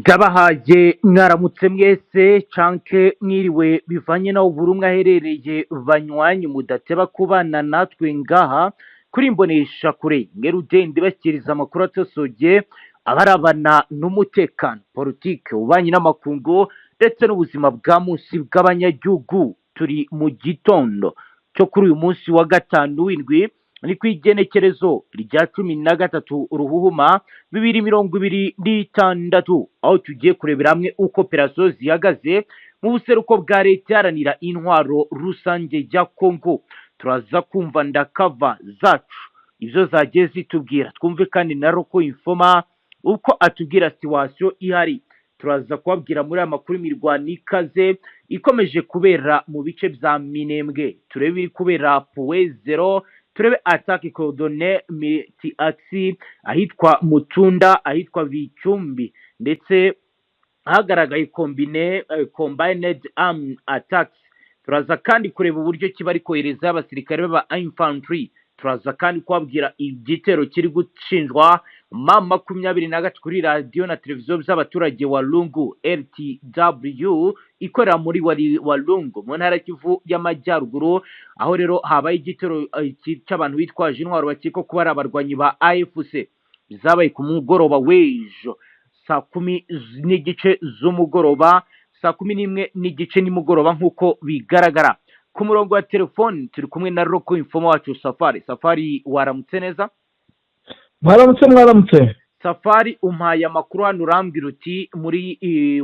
Ndabahaye mwaramutse mwese canke mwiriwe bivanye naho buri umwe aherereye banywanyi mudateba kubana natwe ngaha kuri mbonesha kure ngerudende bashyikiriza amakuru atosoye abarabana n'umutekano politike ububanyi n'amakungu ndetse n'ubuzima bwa munsi bw'abanyagihugu. Turi mu gitondo cyo kuri uyu munsi wa gatanu w'indwi ni ku igenekerezo rya 13 Ruhuhuma 2026, aho tugiye kurebera hamwe uko operasiyo zihagaze mu buseruko bwa leta iharanira intwaro rusange ya Kongo. Turaza kumva ndakava zacu ibyo zagiye zitubwira, twumve kandi na Roko Infoma uko atubwira situwasiyo ihari. Turaza kubabwira muri aya makuru imirwano ikaze ikomeje kubera mu bice bya Minembwe, turebe ibiri kubera Puwezero, turebe atake coordonne miti axi ahitwa Mutunda, ahitwa Bicumbi, ndetse hagaragaye combined arm attacks. Turaza kandi kureba uburyo kiba ari kohereza abasirikare b'aba infantry. Turaza kandi kubabwira igitero kiri gushinjwa M23 kuri radio na televiziyo by'abaturage wa Lungu RTW ikorera muri Walungu mu ntara Kivu y'Amajyaruguru, aho rero habaye igitero cy'abantu bitwaje intwaro bakeka kuba ari abarwanyi ba AFC. Bizabaye ku mugoroba w'ejo saa 10 z'umugoroba, saa 11 nimugoroba nk'uko bigaragara. Ku murongo wa telefoni turi kumwe na Roko Infoma wacu Safari, waramutse neza? Mwaramutse. Safari, umpaye amakuru hano urambwira uti muri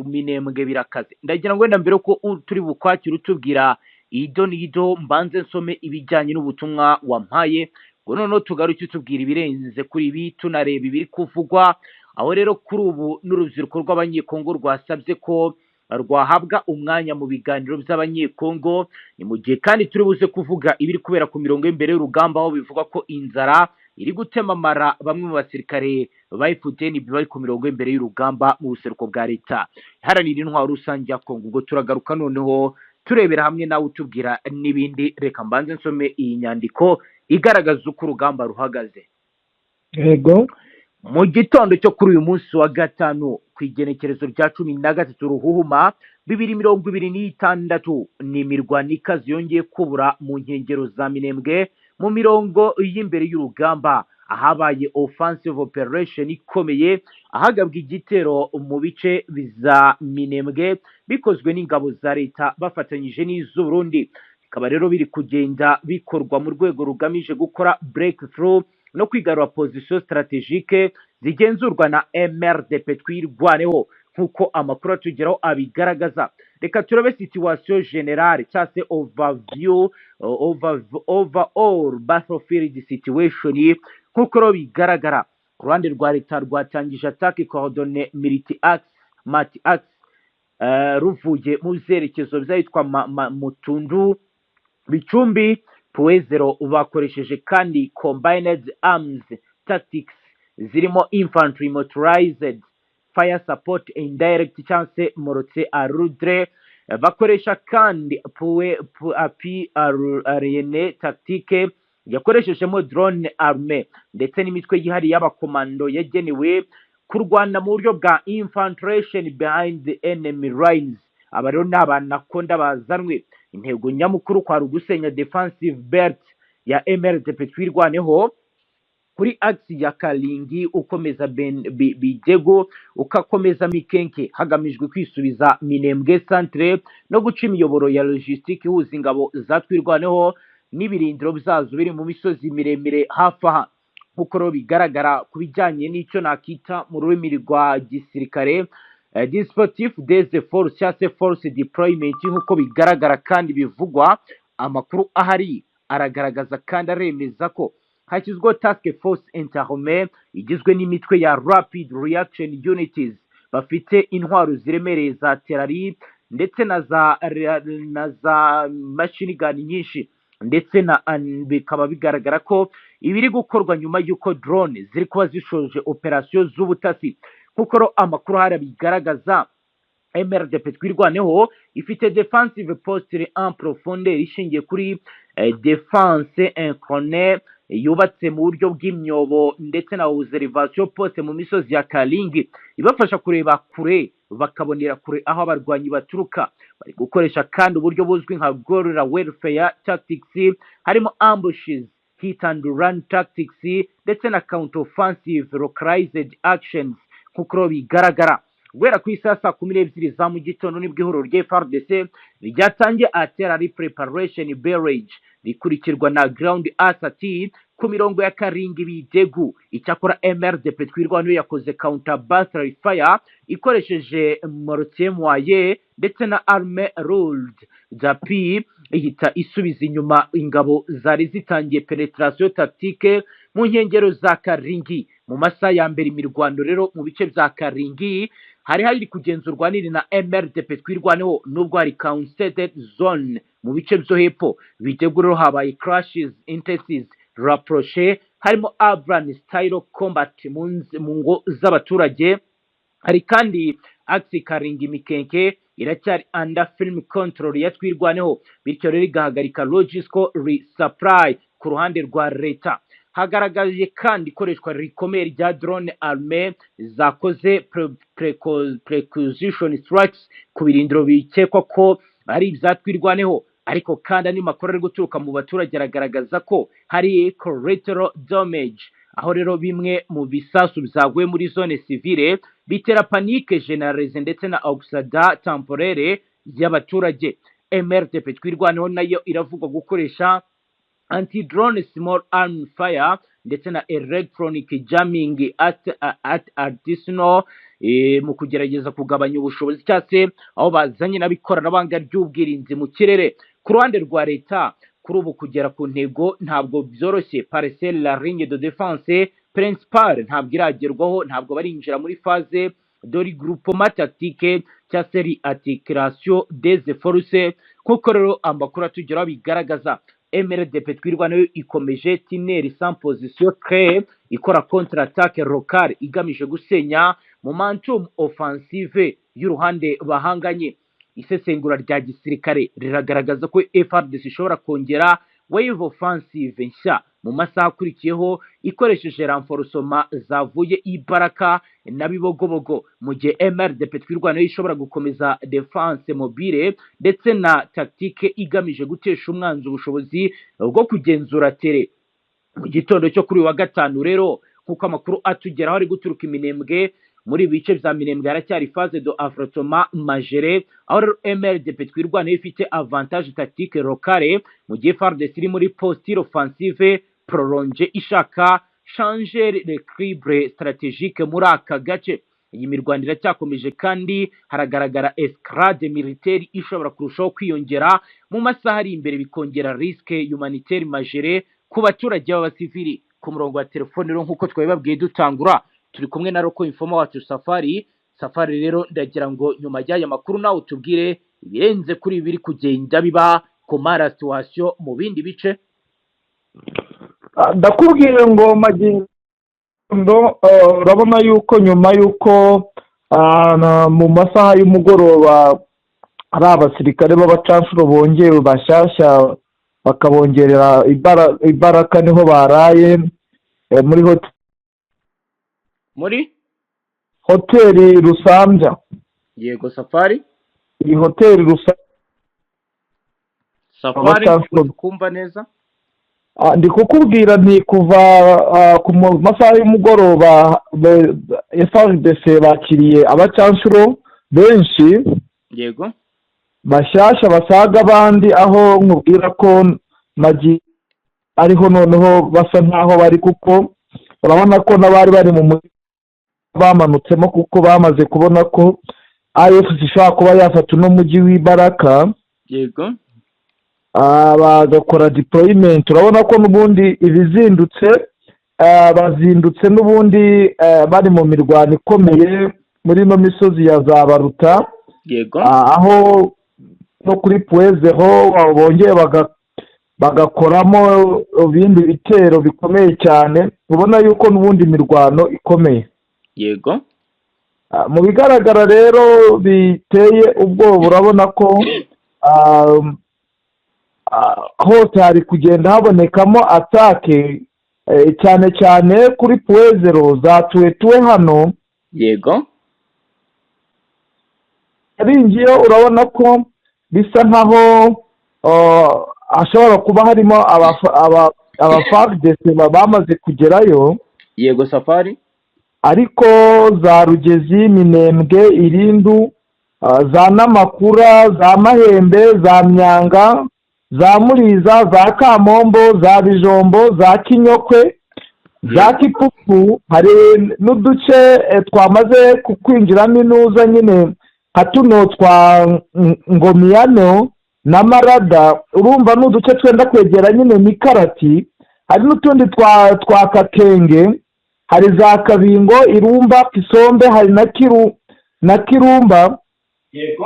Minembwe birakaze. Ndagira ngo wenda mbere ko turi bukwakira utubwira ido mbanze nsome ibijyanye n'ubutumwa wampaye, ngo noneho tugaruke utubwira ibirenze kuri ibi, tunareba ibiri kuvugwa. Aho rero kuri ubu n'urubyiruko rw'abanyekongo rwasabye ko rwahabwa umwanya mu biganiro by'abanyekongo. Ni mu gihe kandi turi buze kuvuga ibiri kubera ku mirongo y'imbere y'urugamba, aho bivuga ko inzara iri gutemamara bamwe mu basirikare ba FDN bari ku mirongo y'imbere y'urugamba mu buseruko bwa leta iharanira intwaro rusange ya Kongo. Ubwo turagaruka noneho turebera hamwe nawe utubwira n'ibindi. Reka mbanze nsome iyi nyandiko igaragaza uko urugamba ruhagaze. Yego. Mu gitondo cyo kuri uyu munsi wa gatanu ku igenekerezo rya 13 Ruhuhuma 2026, ni imirwano ikaze yongeye kubura mu nkengero za Minembwe mu mirongo y'imbere y'urugamba, ahabaye offensive operation ikomeye, ahagabwa igitero mu bice biza Minembwe bikozwe n'ingabo za leta bafatanyije n'iz'u Burundi. Bikaba rero biri kugenda bikorwa mu rwego rugamije gukora breakthrough no kwigarura position strategique zigenzurwa na MRDP twirwaneho, nk'uko amakuru atugeraho abigaragaza. Reka turabe situation generale cyangwa se overall battlefield situation nk'uko rero bigaragara. Ku ruhande rwa leta rwatangije attaque coordonne miti axi ruvuye mu byerekezo byitwa Mutundu, Bicumbi, Puwezero. Bakoresheje kandi combined arms tactics zirimo infantry, motorized fire support, indirect cyangwa se morotse arudre. Bakoresha kandi arene tactique yakoreshejemo drone arme ndetse n'imitwe yihariye y'abakomando yagenewe kurwana mu buryo bwa infiltration behind the enemy lines. Aba rero ni abanakonda bazanwe. Intego nyamukuru kwa rugusenya defensive belt ya MRDP twirwaneho kuri axi ya Kalingi ukomeza Bigego ukakomeza Mikenke, hagamijwe kwisubiza Minembwe centre no guca imiyoboro ya logistique ihuza ingabo zatwirwaneho n'ibirindiro byazo biri mu misozi miremire hafi aha. Nk'uko rero bigaragara ku bijyanye n'icyo nakita mu rurimi rwa gisirikare dispositif des forces cyangwa se force deployment, nk'uko bigaragara kandi bivugwa. Amakuru ahari aragaragaza kandi aremeza ko hashyizweho task force interarmée igizwe n'imitwe ya rapid reaction unities bafite intwaro ziremereye za terari ndetse na za machine gun nyinshi, ndetse bikaba bigaragara ko ibiri gukorwa nyuma y'uko drone ziri kuba zishoje operation z'ubutasi. Nk'uko amakuru ahari bigaragaza, MRDP twirwaneho ifite defensive posture en profondeur ishingiye kuri defense inclinée yubatse mu buryo bw'imyobo ndetse na observation poste mu misozi ya Karingi ibafasha kureba kure bakabonera kure aho abarwanyi baturuka. Bari gukoresha kandi uburyo buzwi nka guerrilla warfare tactics, harimo ambushes, hit and run tactics ndetse na counter offensive localized actions nk'uko bigaragara. Guhera ku isaha saa 12 za mu gitondo nibwo ihuriro rya FARDC ryatangiye artillery preparation barrage rikurikirwa na ground assault ku mirongo ya Karingi Bidegu. Icyakora MRDP twirwaniye yakoze counter battery fire ikoresheje mortier moyen ndetse na arme ruled zapi ihita isubiza inyuma ingabo zari zitangiye penetration tactique mu nkengero za Karingi. Mu masaha ya mbere imirwano rero mu bice bya Karingi hari kugenzurwa niri na MRDP twirwaneho nubwo hari counted zone mu bice byo hepfo. Biteguro habaye crashes intensities rapproché, harimo urban style combat mu ngo z'abaturage. Hari kandi axe Karingi Mikenke iracyari under film control ya twirwaneho, bityo rero igahagarika logistical resupply ku ruhande rwa leta. Hagaragaje kandi ikoreshwa rikomeye rya drone armée zakoze prequisition strikes ku birindiro bikekwa ko ari ibyatwirwaneho, ariko kandi ani makuru ari guturuka mu baturage aragaragaza ko hari collateral damage, aho rero bimwe mu bisasu byaguye muri zone civile bitera panique generalize ndetse na oxida temporaire y'abaturage. MRDP twirwaneho nayo iravuga gukoresha anti-drone small arm fire ndetse na electronic jamming at additional mu kugerageza kugabanya ubushobozi cyase aho bazanye n'abikoranabuhanga ry'ubwirinzi mu kirere. Ku ruhande rwa leta kuri ubu kugera ku ntego ntabwo byoroshye. Parcelle la ligne de défense principale ntabwo iragerwaho, ntabwo barinjira muri phase de regroupement tactique cyangwa se articulation des forces kuko rero amakuru atugeraho bigaragaza. MRDP twirwanayo ikomeje tineri sans position créée ikora contre attaque locale igamije gusenya momentum offensive y'uruhande bahanganye. Isesengura rya gisirikare riragaragaza ko FARDC ishobora kongera wave offensive nshya mu masaha akurikiyeho ikoresheje renforcement zavuye ibaraka na bibogobogo, mu gihe MRDP twirwanayo ishobora gukomeza defense mobile ndetse na tactique igamije gutesha umwanzi ubushobozi bwo kugenzura tere. Mu gitondo cyo kuri wa gatanu rero kuko amakuru atugeraho ari guturuka iminembwe muri bice bya Minembwe haracyari phase de affrontement majeur, aho rero MRDP twirwanayo ifite avantage tactique locale mu gihe FARDC iri muri posture offensive prolonge ishaka changer l'équilibre stratégique muri aka gace. Iyi mirwano iracyakomeje kandi haragaragara escalade militaire ishobora kurushaho kwiyongera mu masaha ari imbere bikongera risque humanitaire majeur ku baturage b'abasivili. Ku murongo wa telefone rero nkuko twabibabwiye dutangura turi kumwe na Roko Informa wacu Safari rero ndagira ngo nyuma y'aya makuru nawe tubwire ibirenze kuri biri kugenda biba ku mara situation mu bindi bice. Ndakubwiye ngo magingo urabona yuko nyuma yuko mu masaha y'umugoroba ari abasirikare b'abacanshuro bongewe bashyashya bakabongerera ibaraka niho baraye muri hoteli Rusambya. Yego Safari, iyi hoteli Safari kumva neza. Ndi kukubwira nti kuva ku masaha y'umugoroba FARDC bakiriye abacanshuro benshi yego bashyashya basaga abandi, aho nkubwira ko magi ariho noneho basa nkaho bari, kuko urabona ko n'abari bari mu bamanutsemo kuko bamaze kubona ko AFC ishobora kuba yafata uno mujyi w'ibaraka. Yego bagakora deployment. Urabona ko n'ubundi ibizindutse bazindutse n'ubundi bari mu mirwano ikomeye muri no misozi ya za Baruta. Yego aho no kuri Puezeho bongeye bagakoramo ibindi bitero bikomeye cyane. Ubona yuko n'ubundi imirwano ikomeye. Yego mu bigaragara rero biteye ubwoba. Urabona ko hose hari kugenda habonekamo atake cyane cyane kuri puwezero za tuwe hano. yego aringiyo urabona ko bisa nkaho hashobora kuba harimo abafagidesi bamaze kugerayo. yego Safari. ariko za Rugezi, Minembwe, Irindu, za Namakura, za Mahembe, za Myanga, za Muriza, za Kamombo, za Bijombo, za Kinyokwe, za Kipupu, hari n'uduce twamaze kwinjiramo inuza nyine nka tuno twa Ngomiyano na Marada. urumva n'uduce twenda kwegera nyine Mikarati. hari n'utundi twa Kakenge, hari za Kabingo, Irumba, Kisombe, hari na Kirumba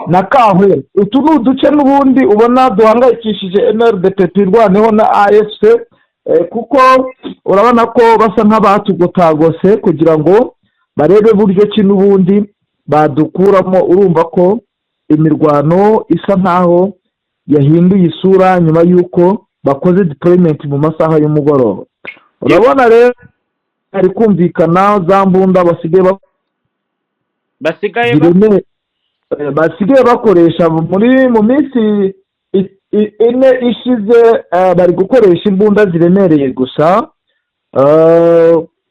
na Kahwe. utu ni uduce n'ubundi ubona duhangayikishije MRDP twirwaneho na AFC, kuko urabona ko basa nk'abatugotagose kugira ngo barebe buryo ki n'ubundi badukuramo. urumva ko imirwano isa nkaho yahinduye isura nyuma y'uko bakoze deployment mu masaha y'umugoroba. urabona rero hari kumvikana za mbunda basigaye bakoresha mu minsi ine ishize. bari gukoresha imbunda ziremereye gusa,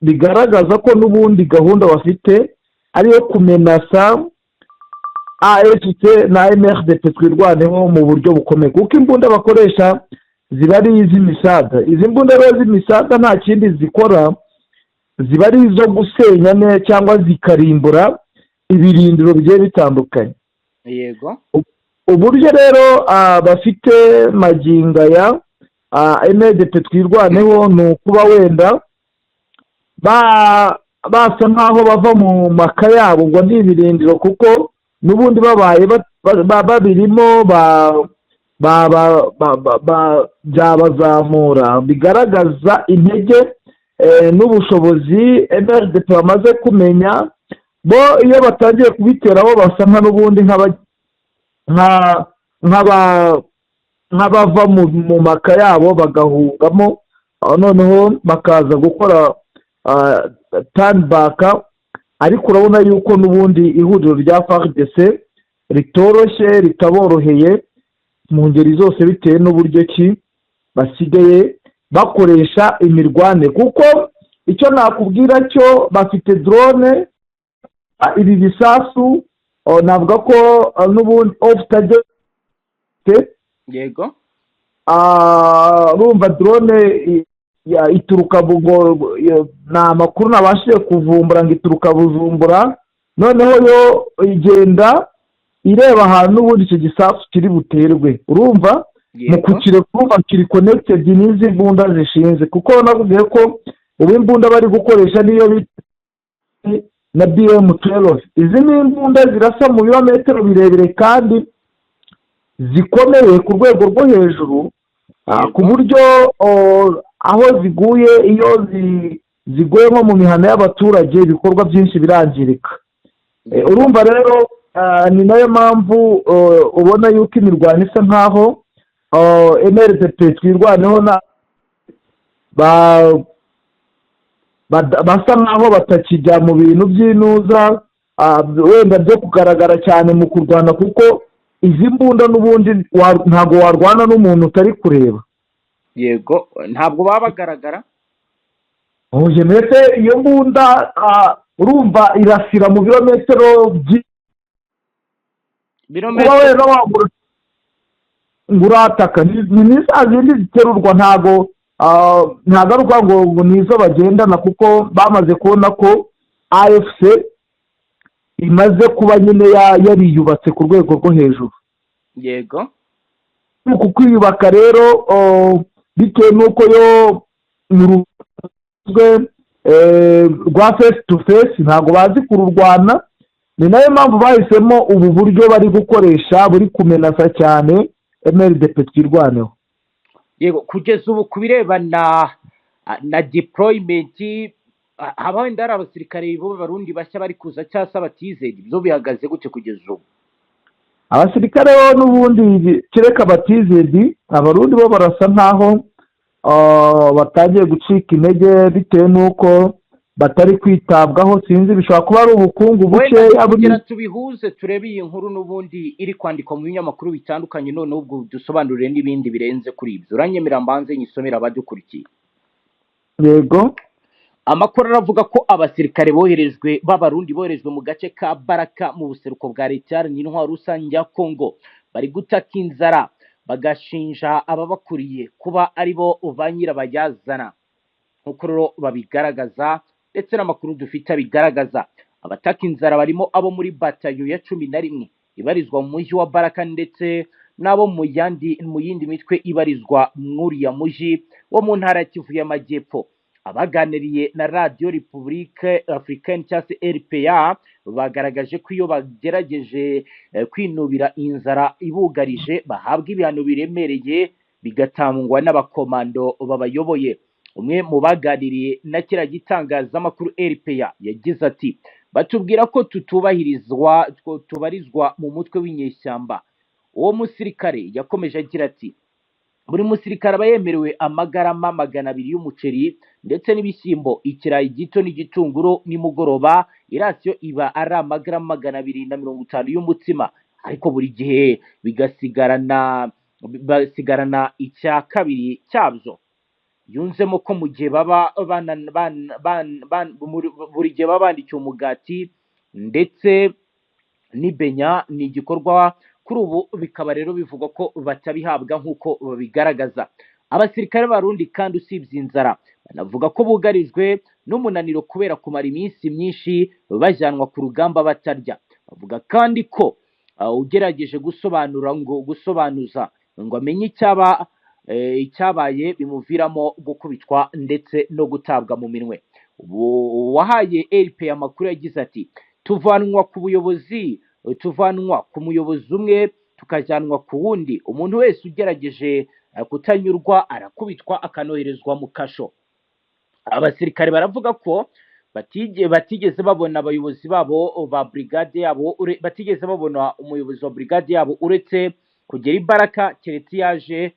bigaragaza ko n'ubundi gahunda bafite ariyo kumenasa AFC na MRDP twirwaneho mu buryo bukomeye, kuko imbunda bakoresha ziba ari iz'imisaga. izi mbunda rero z'imisaga nta kindi zikora, ziba ari izo gusenya cyangwa zikarimbura ibirindiro bigiye bitandukanye. yego uburyo rero bafite maginga ya MRDP twirwaneho ni ukuba wenda basa nkaho bava mu maka yabo ngo ni ibirindiro, kuko n'ubundi babaye babirimo byabazamura, bigaragaza intege n'ubushobozi MRDP bamaze kumenya. bo iyo batangiye kubiteraho basa n'ubundi nk'abava mu maka yabo bagahungamo, noneho bakaza gukora turn back. ariko urabona yuko n'ubundi ihuriro rya FARDC ritoroshye, ritaboroheye mu ngeri zose, bitewe n'uburyo ki basigaye bakoresha imirwane. kuko icyo nakubwira cyo bafite drone, ibi bisasu navuga ko n'ubundi off-target. yego urumva drone ituruka ni amakuru nabashije kuvumbura ngo ituruka Bujumbura, noneho yo igenda ireba ahantu n'ubundi icyo gisasu kiri buterwe. urumva mu kukirekura kiri connected n'izi mbunda zishinze, kuko nakubwiye ko ubu imbunda bari gukoresha niyo na BM12. izi ni imbunda zirasa mu birometero birebire kandi zikomeye ku rwego rwo hejuru, ku buryo aho ziguye, iyo ziguye nko mu mihana y'abaturage, ibikorwa byinshi birangirika. urumva rero ni nayo mpamvu ubona yuko imirwano isa nkaho MRDP twirwaneho basa nkaho batakijya mu bintu by'inuza wenda byo kugaragara cyane mu kurwana, kuko izi mbunda n'ubundi ntabwo warwana n'umuntu utari kureba. yego ntabwo baba bagaragara. mbese iyo mbunda urumva irasira mu birometero kuba wenda wagura ngo urataka. ni za zindi ziterurwa, ntabwo ntagaruka ngo ni izo bagendana, kuko bamaze kubona ko AFC imaze kuba nyine yariyubatse ku rwego rwo hejuru. yego uku kwiyubaka rero bitewe n'uko yo mu rwa face to face ntabwo bazi kururwana, ni nayo mpamvu bahisemo ubu buryo bari gukoresha buri kumenasa cyane MRDP twirwaneho. yego kugeza ubu ku birebana na deployment, haba wenda hari abasirikare b'abarundi bashya bari kuza cyangwa se abatizedi, ibyo bihagaze gute kugeza ubu? abasirikare bo n'ubundi kereka abatizedi, abarundi bo barasa nkaho batangiye gucika intege bitewe n'uko batari kwitabwaho. Sinzi, bishobora kuba ari ubukungu bukeya kugira tubihuze turebe iyi nkuru n'ubundi iri kwandikwa mu binyamakuru bitandukanye, none ubwo dusobanurire n'ibindi birenze kuri ibyo. Uranyemera mbanze nyisomera abadukurikiye? Yego. Amakuru aravuga ko abasirikare boherejwe b'abarundi boherejwe mu gace ka Baraka mu buseruko bwa leta n'intwaro rusange ya Kongo bari gutaka inzara, bagashinja ababakuriye kuba aribo ba nyirabayazana nk'uko rero babigaragaza, ndetse n'amakuru dufite bigaragaza. Abataka inzara barimo abo muri batayo ya 11 ibarizwa mu mujyi wa Baraka, ndetse n'abo mu yindi mitwe ibarizwa muri ya mujyi wo mu ntara ya Kivu y'Amajyepfo. Abaganiriye na Radio Republique Africaine cyangwa se RPA bagaragaje ko iyo bagerageje kwinubira inzara ibugarije bahabwa ibihano biremereye bigatangwa n'abakomando babayoboye. Umwe mu baganiriye na kira gitangazamakuru RPA yagize ati, batubwira ko tubarizwa mu mutwe w'inyeshyamba. Uwo musirikare yakomeje agira ati, buri musirikare aba yemerewe amagarama 200 y'umuceri ndetse n'ibishyimbo, ikirayi gito n'igitunguru, nimugoroba irasiyo iba ari amagarama 250 y'umutsima, ariko buri gihe basigarana icya kabiri cyabyo. Yunzemo ko mu gihe baba buri gihe baba bandikiye umugati ndetse n'ibenya ni igikorwa kuri ubu bikaba rero bivugwa ko batabihabwa nk'uko babigaragaza. Abasirikare b'Abarundi kandi usibye inzara banavuga ko bugarijwe n'umunaniro kubera kumara iminsi myinshi bajyanwa ku rugamba batarya. Bavuga kandi ko ugerageje gusobanuza ngo amenye icyabaye bimuviramo gukubitwa ndetse no gutabwa mu minwe. Wahaye RP amakuru yagize ati, tuvanwa ku muyobozi umwe tukajyanwa ku wundi, umuntu wese ugerageje kutanyurwa arakubitwa akanoherezwa mu kasho. Abasirikare baravuga ko batigeze babona abayobozi babo ba brigade yabo, batigeze babona umuyobozi wa brigade yabo uretse kugera Ibaraka keretse yaje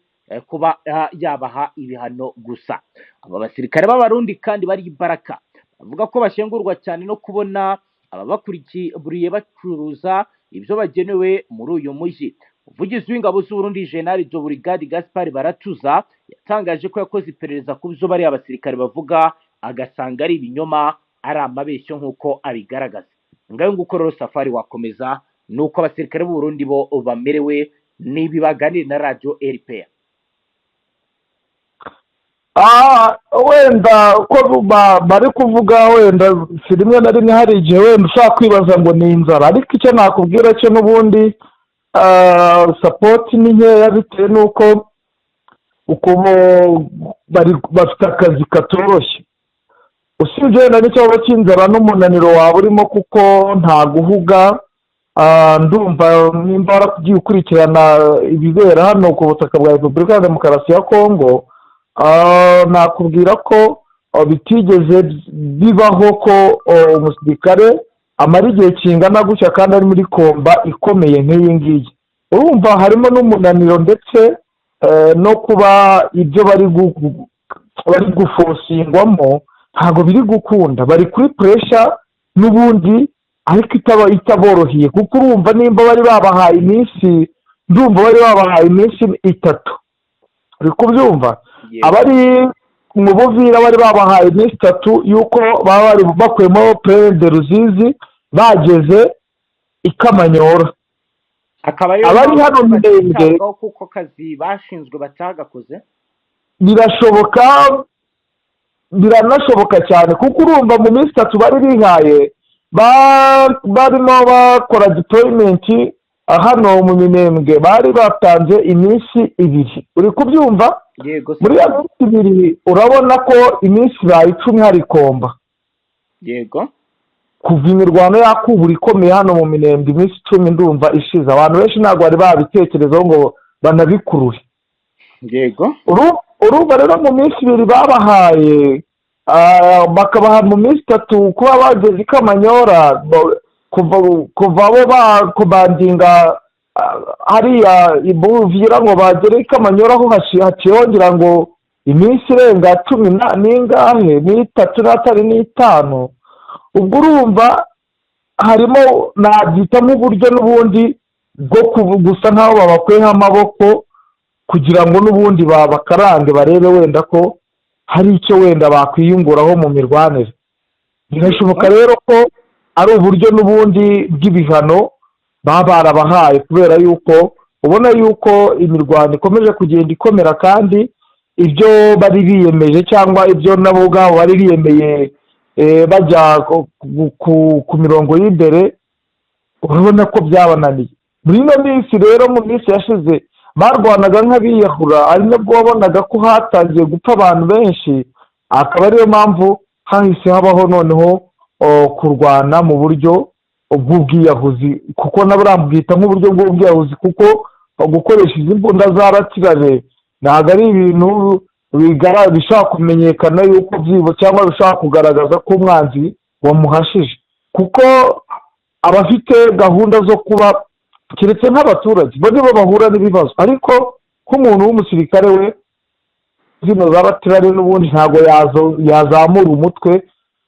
kuba yabaha ibihano gusa. Aba basirikare b'Abarundi kandi bari Ibaraka bavuga ko bashengurwa cyane no kubona ababakurikiye bacuruza ibyo bagenewe muri uyu mujyi. Umuvugizi w'ingabo z'Uburundi General de Brigade Gaspard Baratuza yatangaje ko yakoze iperereza ku byo bari abasirikare bavuga, agasanga ari ibinyoma, ari amabeshyo nk'uko abigaragaza. Ngayo nguko rero safari wakomeza nuko abasirikare b'Uburundi bo bamerewe nibi baganira na Radio RPA. Wenda ko bari kuvuga, wenda si rimwe na rimwe hari igihe wenda ushaka kwibaza ngo ni inzara, ariko icyo nakubwira cyo n'ubundi sapoti ni nkeya bitewe n'uko bafite akazi katoroshye. Usibye wenda n'ikibazo cy'inzara n'umunaniro waba urimo kuko nta guhuga. Ndumva nimba waragiye ukurikirana ibibera hano ku butaka bwa Repubulika ya Demokarasi ya Kongo, nakubwira ko bitigeze bibaho ko umusirikare amara igihe kingana gutya kandi ari muri komba ikomeye nk'iyi ngiyi. Urumva harimo n'umunaniro ndetse no kuba ibyo bari gufosingwamo ntabwo biri gukunda, bari kuri puresha n'ubundi, ariko itaboroheye kuko urumva nimba bari babahaye iminsi, ndumva bari babahaye iminsi 3, uri kubyumva? Abari mu Buvira bari babahaye iminsi 3 yuko baba bari bakuyemo Perezida de Ruzizi bageze Ikamanyora. Abari hano ndende kuko kazi bashinzwe batagakoze, biranashoboka cyane kuko urumva mu minsi 3 bari bihaye barimo bakora deployment hano mu Minembwe, bari batanze iminsi 2. uri kubyumva? Yego. Muri ya minsi 2 urabona ko iminsi 10 hari komba. Yego. Kuva imirwano yakubura ikomeye hano mu Minembwe iminsi 10 ndumva ishize, abantu benshi ntabwo bari babitekerezaho ngo banabikurure. Yego. Urumva rero mu minsi 2 babahaye, bakabaha mu minsi 3 kuba bageze Ikamanyora, kuva abo bakubandinga hariya Ibuvira ngo bagere Ikamanyora aho haciyongera ngo iminsi irenga cumi n'ingahe n'itatu n'atari n'itanu, ubwo urumva harimo nabyitamo uburyo n'ubundi bwo gusa nk'aho babakweho amaboko kugira ngo n'ubundi babakarange barebe wenda ko hari icyo wenda bakwiyunguraho mu mirwanire. Birashoboka rero ko ari uburyo n'ubundi bw'ibihano baba barabahaye, kubera yuko ubona yuko imirwano ikomeje kugenda ikomera, kandi ibyo bari biyemeje cyangwa ibyo nabo ubwabo bari biyemeye bajya ku mirongo y'imbere, urabona ko byabananiye. Muri ino minsi rero, mu minsi yashize barwanaga nk'abiyahura, ari nabwo wabonaga ko hatangiye gupfa abantu benshi, akaba ariyo mpamvu hahise habaho noneho kurwana mu buryo bw'ubwiyahuzi, kuko nabwo nk'uburyo bw'ubwiyahuzi, kuko gukoresha izi mbunda z'abatirane ntabwo ari ibintu bishobora kumenyekana yuko byibo cyangwa bishobora kugaragaza ko umwanzi wamuhashije, kuko abafite gahunda zo kuba keretse nk'abaturage bo nibo bahura n'ibibazo, ariko nk'umuntu w'umusirikare we zino z'abatirane n'ubundi ntabwo yazamura umutwe,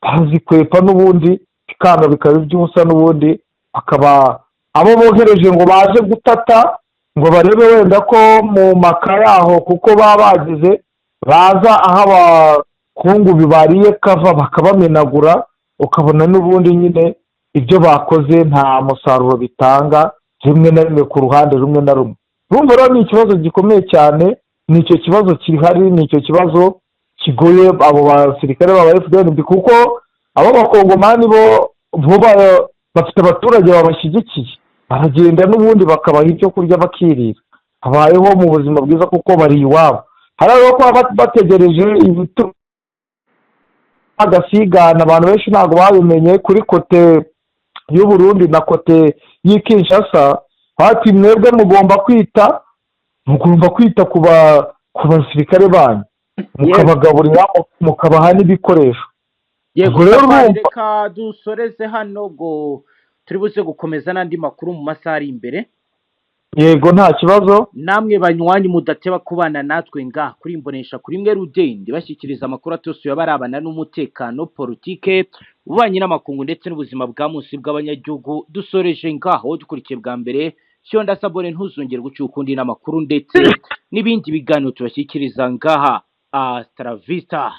bazikwepa n'ubundi bikanga bikaba iby'ubusa, n'ubundi bakaba abo bohereje ngo baje gutata ngo barebe wenda ko mu maka yaho, kuko baba bagize baza aho abakungu bibariye kava bakabamenagura, ukabona n'ubundi nyine ibyo bakoze nta musaruro bitanga, rimwe na rimwe ku ruhande rumwe na rumwe. Urumva rero ni ikibazo gikomeye cyane, ni icyo kibazo kihari, ni icyo kibazo kigoye abo basirikare baba FDLR, kuko abo bakongomani bo bafite abaturage babashyigikiye, baragenda n'ubundi bakabaha ibyo kurya bakirira, habayeho mu buzima bwiza kuko bari iwabo. Hari aho kuba bategereje ibitu agasigana, abantu benshi ntabwo babimenye kuri kote y'u Burundi na kote y'i Kinshasa, hati mwebwe mugomba kwita ku basirikare banyu, mukabagaburira, mukabaha n'ibikoresho. Yego reka dusoreze hano, ubwo turi buze gukomeza n'andi makuru mu masaha ari imbere. Yego nta kibazo. Namwe banywanyi mudateba kubana natwe ngaha kuri Imbonesha kuri mwe Rudende, bashyikiriza amakuru atosuye abarabana n'umutekano, politike, ububanyi n'amakungu ndetse n'ubuzima bwa munsi bw'abanyagihugu. Dusoreje ngaho dukurikiye bwa mbere, Shonda Sabone ntuzongere gucukundi n'amakuru ndetse n'ibindi biganiro tubashyikiriza ngaha. Hasta la vista.